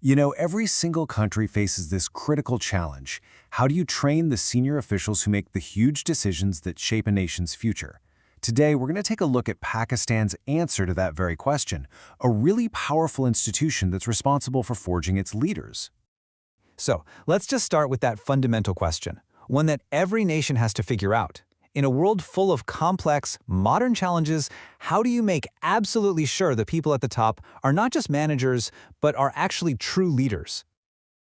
You know, every single country faces this critical challenge. How do you train the senior officials who make the huge decisions that shape a nation's future? Today, we're going to take a look at Pakistan's answer to that very question, a really powerful institution that's responsible for forging its leaders. So, let's just start with that fundamental question, one that every nation has to figure out. In a world full of complex, modern challenges, how do you make absolutely sure the people at the top are not just managers, but are actually true leaders?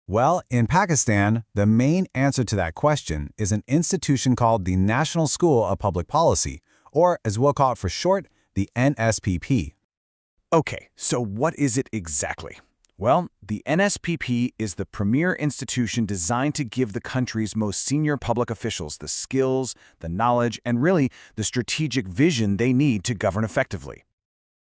Well, in Pakistan, the main answer to that question is an institution called the National School of Public Policy, or as we'll call it for short, the NSPP. Okay, so what is it exactly? Well, the NSPP is the premier institution designed to give the country's most senior public officials the skills, the knowledge, and really the strategic vision they need to govern effectively.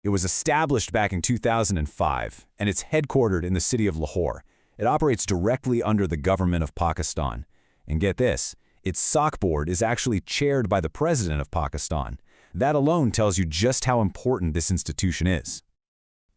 It was established back in 2005, and it's headquartered in the city of Lahore. It operates directly under the government of Pakistan. And get this, its SOC board is actually chaired by the president of Pakistan. That alone tells you just how important this institution is.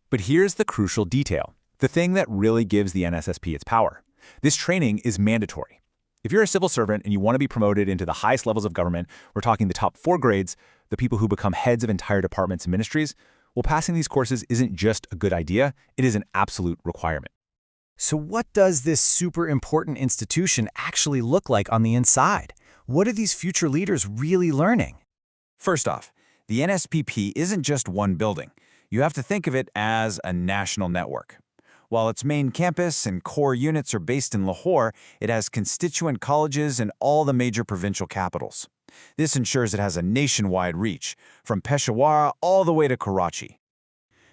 But here's the crucial detail. The thing that really gives the NSSP its power. This training is mandatory. If you're a civil servant and you want to be promoted into the highest levels of government, we're talking the top 4 grades, the people who become heads of entire departments and ministries, well, passing these courses isn't just a good idea, it is an absolute requirement. So what does this super important institution actually look like on the inside? What are these future leaders really learning? First off, the NSPP isn't just one building. You have to think of it as a national network. While its main campus and core units are based in Lahore, it has constituent colleges in all the major provincial capitals. This ensures it has a nationwide reach, from Peshawar all the way to Karachi.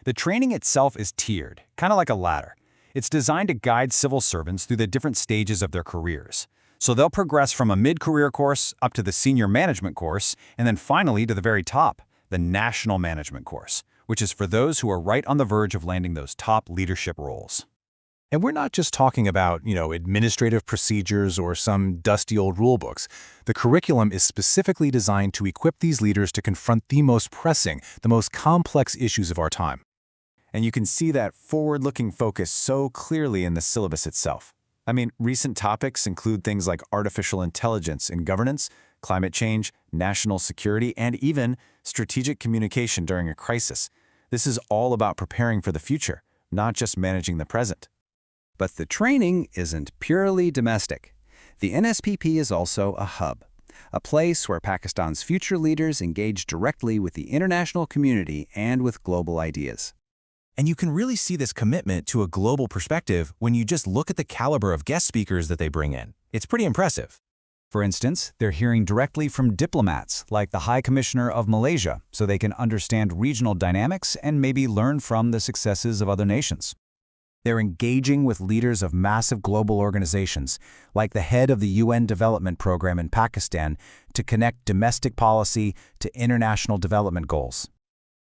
The training itself is tiered, kind of like a ladder. It's designed to guide civil servants through the different stages of their careers. So they'll progress from a mid-career course up to the senior management course, and then finally to the very top, the national management course, which is for those who are right on the verge of landing those top leadership roles. And we're not just talking about, administrative procedures or some dusty old rule books. The curriculum is specifically designed to equip these leaders to confront the most pressing, the most complex issues of our time. And you can see that forward-looking focus so clearly in the syllabus itself. I mean, recent topics include things like artificial intelligence in governance, climate change, national security, and even strategic communication during a crisis. This is all about preparing for the future, not just managing the present. But the training isn't purely domestic. The NSPP is also a hub, a place where Pakistan's future leaders engage directly with the international community and with global ideas. And you can really see this commitment to a global perspective when you just look at the caliber of guest speakers that they bring in. It's pretty impressive. For instance, they're hearing directly from diplomats like the High Commissioner of Malaysia so they can understand regional dynamics and maybe learn from the successes of other nations. They're engaging with leaders of massive global organizations, like the head of the UN Development Program in Pakistan, to connect domestic policy to international development goals.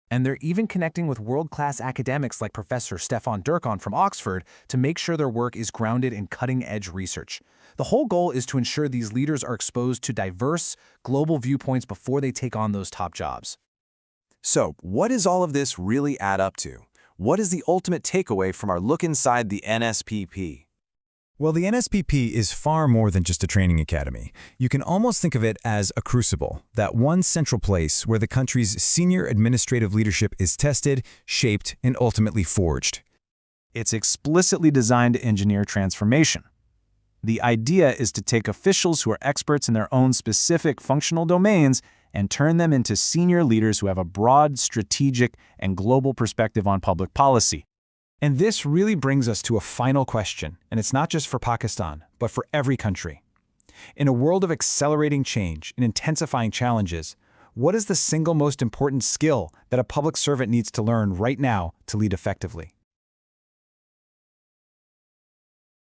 And they're even connecting with world-class academics like Professor Stefan Durkheim from Oxford to make sure their work is grounded in cutting-edge research. The whole goal is to ensure these leaders are exposed to diverse, global viewpoints before they take on those top jobs. So, what does all of this really add up to? What is the ultimate takeaway from our look inside the NSPP? Well, the NSPP is far more than just a training academy. You can almost think of it as a crucible, that one central place where the country's senior administrative leadership is tested, shaped, and ultimately forged. It's explicitly designed to engineer transformation. The idea is to take officials who are experts in their own specific functional domains and turn them into senior leaders who have a broad, strategic, and global perspective on public policy. And this really brings us to a final question, and it's not just for Pakistan, but for every country. In a world of accelerating change and intensifying challenges, what is the single most important skill that a public servant needs to learn right now to lead effectively?